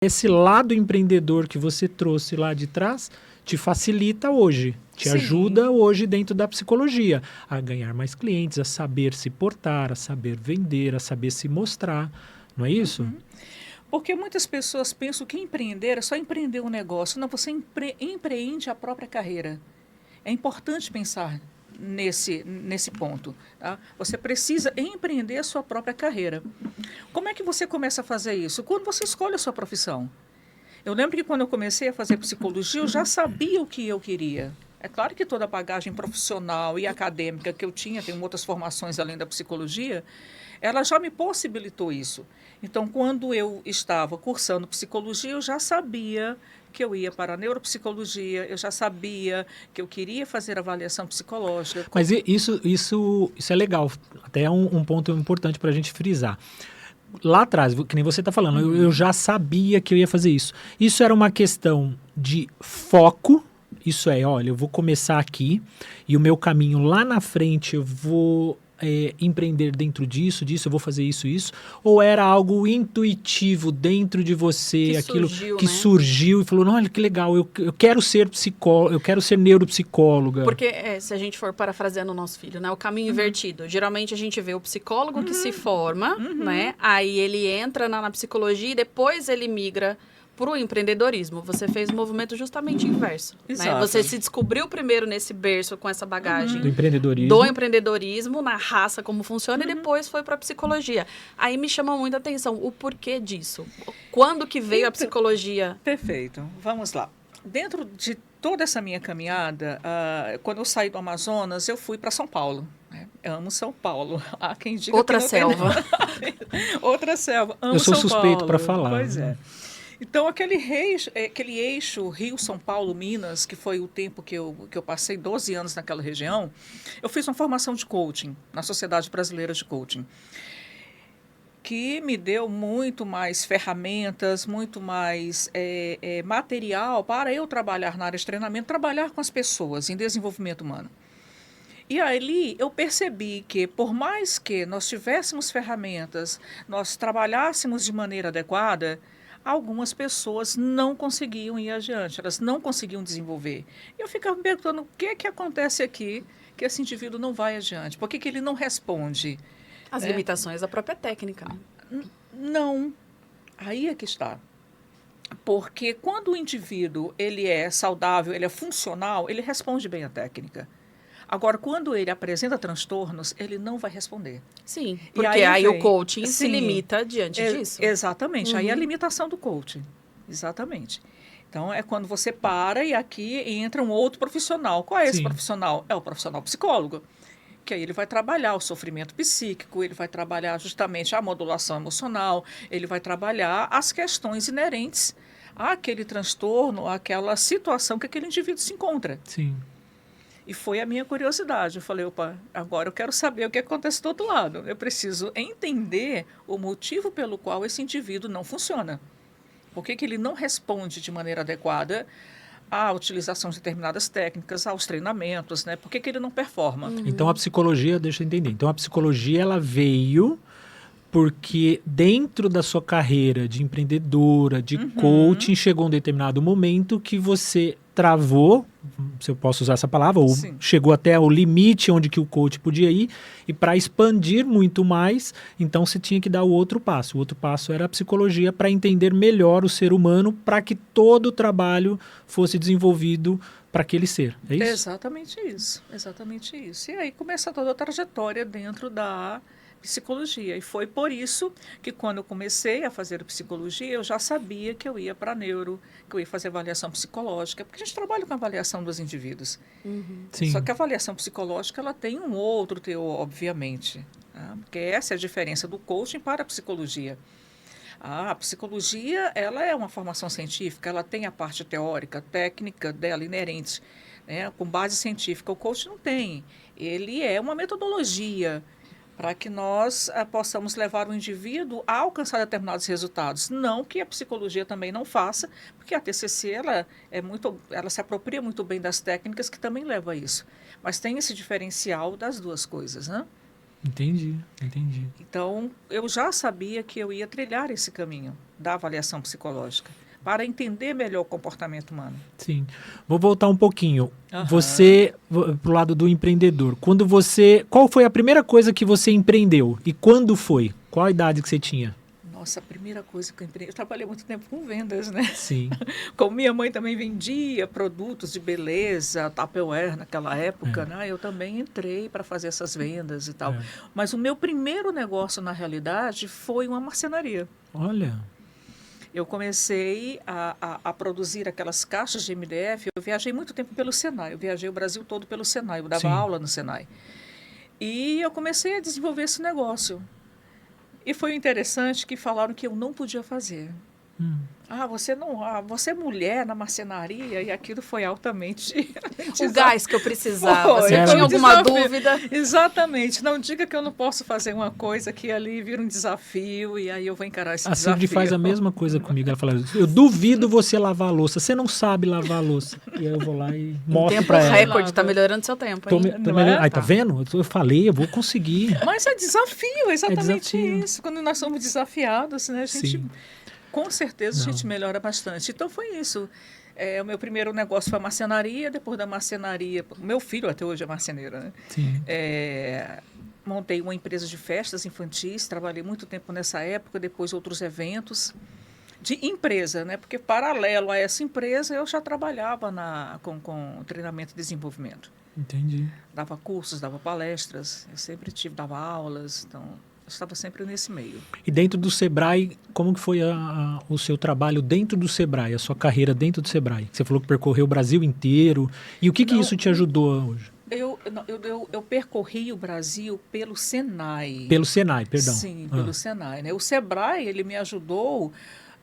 esse lado empreendedor que você trouxe lá de trás te facilita hoje, te Sim. ajuda hoje dentro da psicologia a ganhar mais clientes, a saber se portar, a saber vender, a saber se mostrar, não é isso? Porque muitas pessoas pensam que empreender é só empreender um negócio. Não, você empreende a própria carreira. É importante pensar nesse ponto. Tá? Você precisa empreender a sua própria carreira. Como é que você começa a fazer isso? Quando você escolhe a sua profissão. Eu lembro que quando eu comecei a fazer psicologia, eu já sabia o que eu queria. É claro que toda a bagagem profissional e acadêmica que eu tinha, tenho outras formações além da psicologia, ela já me possibilitou isso. Então, quando eu estava cursando psicologia, eu já sabia que eu ia para a neuropsicologia, eu já sabia que eu queria fazer avaliação psicológica. Mas isso é legal, até é um ponto importante para a gente frisar. Lá atrás, que nem você está falando, eu já sabia que eu ia fazer isso. Isso era uma questão de foco. Isso é, olha, eu vou começar aqui e o meu caminho lá na frente eu vou empreender dentro disso, eu vou fazer isso. Ou era algo intuitivo dentro de você, Que aquilo surgiu, que né? surgiu e falou, olha que legal, eu quero ser psicólogo, eu quero ser neuropsicóloga. Porque se a gente for parafraseando o nosso filho, né? O caminho invertido. Geralmente a gente vê o psicólogo que se forma, né? Aí ele entra na psicologia e depois ele migra para o empreendedorismo. Você fez o movimento justamente inverso. Né? Exato. Você se descobriu primeiro nesse berço com essa bagagem Do empreendedorismo. do empreendedorismo, na raça, como funciona, e depois foi para a psicologia. Aí me chama muita atenção o porquê disso. Quando que veio a Então, psicologia? Perfeito. Vamos lá. Dentro de toda essa minha caminhada, quando eu saí do Amazonas, eu fui para São Paulo. Né? Eu amo São Paulo. Há quem diga Outra que não selva. Tem... Outra selva. Amo Eu sou São suspeito para Paulo. falar. Pois é. Então, aquele eixo Rio-São Paulo-Minas, que foi o tempo que eu passei 12 anos naquela região, eu fiz uma formação de coaching na Sociedade Brasileira de Coaching, que me deu muito mais ferramentas, muito mais material para eu trabalhar na área de treinamento, trabalhar com as pessoas em desenvolvimento humano. E ali eu percebi que, por mais que nós tivéssemos ferramentas, nós trabalhássemos de maneira adequada, algumas pessoas não conseguiam ir adiante, elas não conseguiam desenvolver. E eu ficava me perguntando o que acontece aqui que esse indivíduo não vai adiante, por que ele não responde? As limitações da própria técnica. Né? Não, aí é que está. Porque quando o indivíduo ele é saudável, ele é funcional, ele responde bem à técnica. Agora, quando ele apresenta transtornos, ele não vai responder. Sim, E porque aí vem, o coaching se sim, limita diante disso. Exatamente, aí é a limitação do coaching. Exatamente. Então, é quando você para e aqui entra um outro profissional. Qual é esse Sim. profissional? É o profissional psicólogo. Que aí ele vai trabalhar o sofrimento psíquico, ele vai trabalhar justamente a modulação emocional, ele vai trabalhar as questões inerentes àquele transtorno, àquela situação que aquele indivíduo se encontra. Sim. E foi a minha curiosidade. Eu falei, opa, agora eu quero saber o que acontece do outro lado. Eu preciso entender o motivo pelo qual esse indivíduo não funciona. Por que ele não responde de maneira adequada à utilização de determinadas técnicas, aos treinamentos, né? Por que ele não performa? Então a psicologia, deixa eu entender. Então a psicologia ela veio porque dentro da sua carreira de empreendedora, de coaching, chegou um determinado momento que você travou, se eu posso usar essa palavra, ou Sim. chegou até o limite onde que o coach podia ir, e para expandir muito mais, então você tinha que dar o outro passo. O outro passo era a psicologia para entender melhor o ser humano, para que todo o trabalho fosse desenvolvido para aquele ser. É isso? Exatamente isso, exatamente isso. E aí começa toda a trajetória dentro da psicologia. E foi por isso que quando eu comecei a fazer psicologia, eu já sabia que eu ia para neuro, que eu ia fazer avaliação psicológica, porque a gente trabalha com a avaliação dos indivíduos. Sim. Só que a avaliação psicológica ela tem um outro teor, obviamente. Tá? Porque essa é a diferença do coaching para a psicologia. A psicologia ela é uma formação científica, ela tem a parte teórica, técnica dela inerente, né, com base científica. O coaching não tem. Ele é uma metodologia para que nós possamos levar o indivíduo a alcançar determinados resultados. Não que a psicologia também não faça, porque a TCC ela se apropria muito bem das técnicas que também leva a isso. Mas tem esse diferencial das duas coisas, né? Entendi. Então, eu já sabia que eu ia trilhar esse caminho da avaliação psicológica para entender melhor o comportamento humano. Sim. Vou voltar um pouquinho. Aham. Você, pro lado do empreendedor, qual foi a primeira coisa que você empreendeu? E quando foi? Qual a idade que você tinha? Nossa, a primeira coisa que eu trabalhei muito tempo com vendas, né? Sim. Como minha mãe também vendia produtos de beleza, Tupperware naquela época, né? Eu também entrei para fazer essas vendas e tal. Mas o meu primeiro negócio, na realidade, foi uma marcenaria. Olha. Eu comecei a produzir aquelas caixas de MDF. Eu viajei muito tempo pelo Senai. Eu viajei o Brasil todo pelo Senai. Eu dava aula no Senai. E eu comecei a desenvolver esse negócio. E foi interessante que falaram que eu não podia fazer. Você é mulher na marcenaria, e aquilo foi altamente... O gás que eu precisava. Foi, Se eu tinha alguma dúvida... Exatamente. Não diga que eu não posso fazer uma coisa que ali vira um desafio, e aí eu vou encarar esse desafio. A Cindy faz a mesma coisa comigo. Ela fala, eu duvido você lavar a louça. Você não sabe lavar a louça. E aí eu vou lá e mostro pra ela. Tempo recorde, tá melhorando seu tempo, hein? Aí, tá vendo? Eu falei, eu vou conseguir. Mas é desafio, exatamente isso. Quando nós somos desafiados, né, a gente... Sim. Com certeza a gente melhora bastante. Então foi isso. O meu primeiro negócio foi a marcenaria. Depois da marcenaria, meu filho até hoje é marceneiro, né? Sim. Montei uma empresa de festas infantis. Trabalhei muito tempo nessa época. Depois outros eventos de empresa, né? Porque paralelo a essa empresa eu já trabalhava com treinamento e desenvolvimento. Entendi. Dava cursos, dava palestras. Eu sempre dava aulas. Então estava sempre nesse meio. E dentro do Sebrae, como que foi o seu trabalho dentro do Sebrae, a sua carreira dentro do Sebrae? Você falou que percorreu o Brasil inteiro. E o que isso te ajudou hoje? Eu percorri o Brasil pelo Senai. Pelo Senai, perdão. Sim, pelo Senai. Né? O Sebrae, ele me ajudou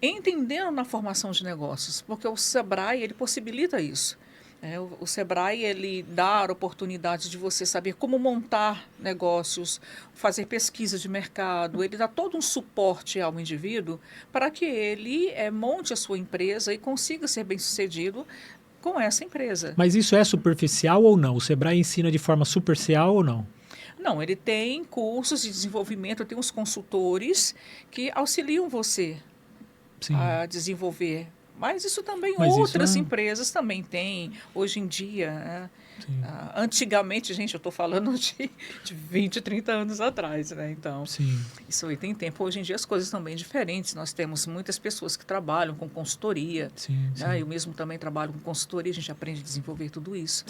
entendendo na formação de negócios, porque o Sebrae, ele possibilita isso. O Sebrae, ele dá a oportunidade de você saber como montar negócios, fazer pesquisa de mercado, ele dá todo um suporte ao indivíduo para que ele monte a sua empresa e consiga ser bem-sucedido com essa empresa. Mas isso é superficial ou não? O Sebrae ensina de forma superficial ou não? Não, ele tem cursos de desenvolvimento, tem uns consultores que auxiliam você a desenvolver. Mas isso também outras empresas também têm, hoje em dia. Né? Antigamente, gente, eu estou falando de 20, 30 anos atrás, né? Então, isso aí tem tempo. Hoje em dia as coisas estão bem diferentes. Nós temos muitas pessoas que trabalham com consultoria. Né? Eu mesmo também trabalho com consultoria, a gente aprende a desenvolver tudo isso.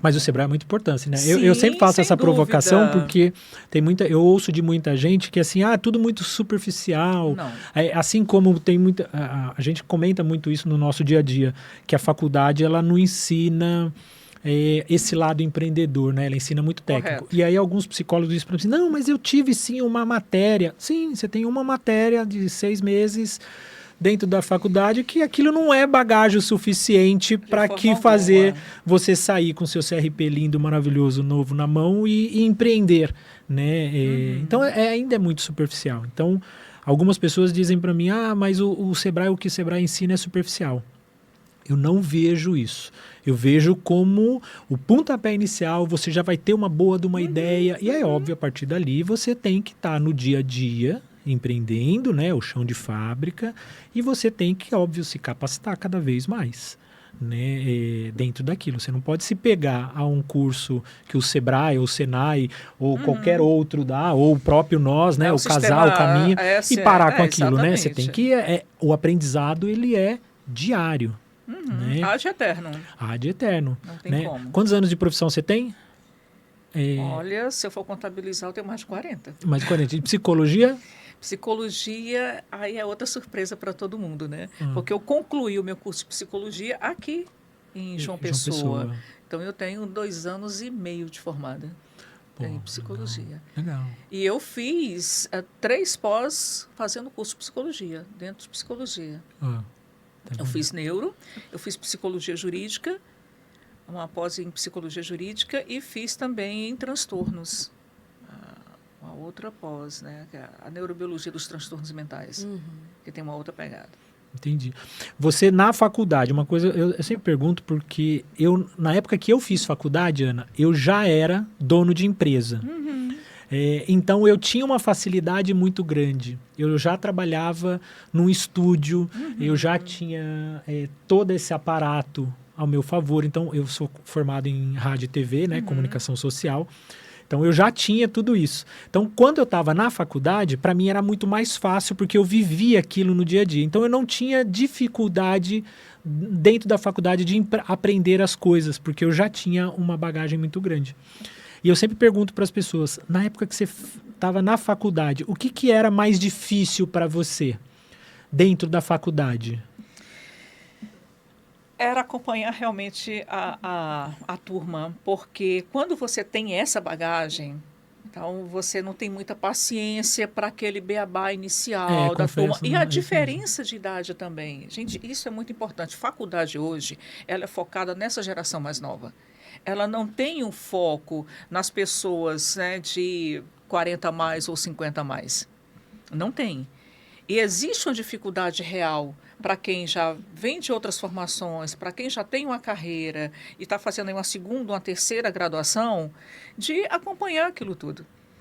Mas o Sebrae é muito importante, né? Eu sempre faço essa provocação porque eu ouço de muita gente que assim, tudo muito superficial. Não. Assim como tem muita... A gente comenta muito isso no nosso dia a dia, que a faculdade ela não ensina... esse lado empreendedor, né? Ela ensina muito técnico. Correto. E aí alguns psicólogos dizem para mim, não, mas eu tive sim uma matéria. Sim, você tem uma matéria de 6 meses dentro da faculdade que aquilo não é bagagem o suficiente para fazer você sair com seu CRP lindo, maravilhoso, novo na mão e empreender, né? Então ainda é muito superficial. Então algumas pessoas dizem para mim, mas o que o Sebrae ensina é superficial. Eu não vejo isso. Eu vejo como o pontapé inicial, você já vai ter uma boa de uma ideia. E é óbvio, a partir dali, você tem que estar no dia a dia, empreendendo, né, o chão de fábrica. E você tem que, óbvio, se capacitar cada vez mais, né, dentro daquilo. Você não pode se pegar a um curso que o Sebrae, ou o Senai, ou qualquer outro dá, ou o próprio nós, né, o casal, o caminho, e parar com aquilo. Né? Você tem que... o aprendizado, ele é diário. Né? Ad eterno. Ad eterno. Não tem né? como. Quantos anos de profissão você tem? Olha, se eu for contabilizar, eu tenho mais de 40. Mais de 40. De psicologia? Psicologia, aí é outra surpresa para todo mundo, né? Porque eu concluí o meu curso de psicologia aqui em João Pessoa. Então, eu tenho 2 anos e meio de formada em psicologia. Legal. E eu fiz 3 pós fazendo curso de psicologia, dentro de psicologia. Eu fiz neuro, eu fiz psicologia jurídica, uma pós em psicologia jurídica e fiz também em transtornos, uma outra pós, né, que é a neurobiologia dos transtornos mentais, que tem uma outra pegada. Entendi. Você na faculdade, uma coisa, eu sempre pergunto porque na época que eu fiz faculdade, Ana, eu já era dono de empresa. Então, eu tinha uma facilidade muito grande. Eu já trabalhava num estúdio, eu já tinha todo esse aparato ao meu favor. Então, eu sou formado em rádio e TV, né, comunicação social. Então, eu já tinha tudo isso. Então, quando eu estava na faculdade, para mim era muito mais fácil, porque eu vivia aquilo no dia a dia. Então, eu não tinha dificuldade dentro da faculdade de aprender as coisas, porque eu já tinha uma bagagem muito grande. E eu sempre pergunto para as pessoas, na época que você estava na faculdade, o que era mais difícil para você dentro da faculdade? Era acompanhar realmente a turma, porque quando você tem essa bagagem, então você não tem muita paciência para aquele beabá inicial da turma. E a diferença de idade também. Gente, isso é muito importante. Faculdade hoje, ela é focada nessa geração mais nova. Ela não tem um foco nas pessoas, né, de 40 a mais ou 50 a mais. Não tem. E existe uma dificuldade real para quem já vem de outras formações, para quem já tem uma carreira e está fazendo uma segunda, uma terceira graduação, de acompanhar aquilo tudo.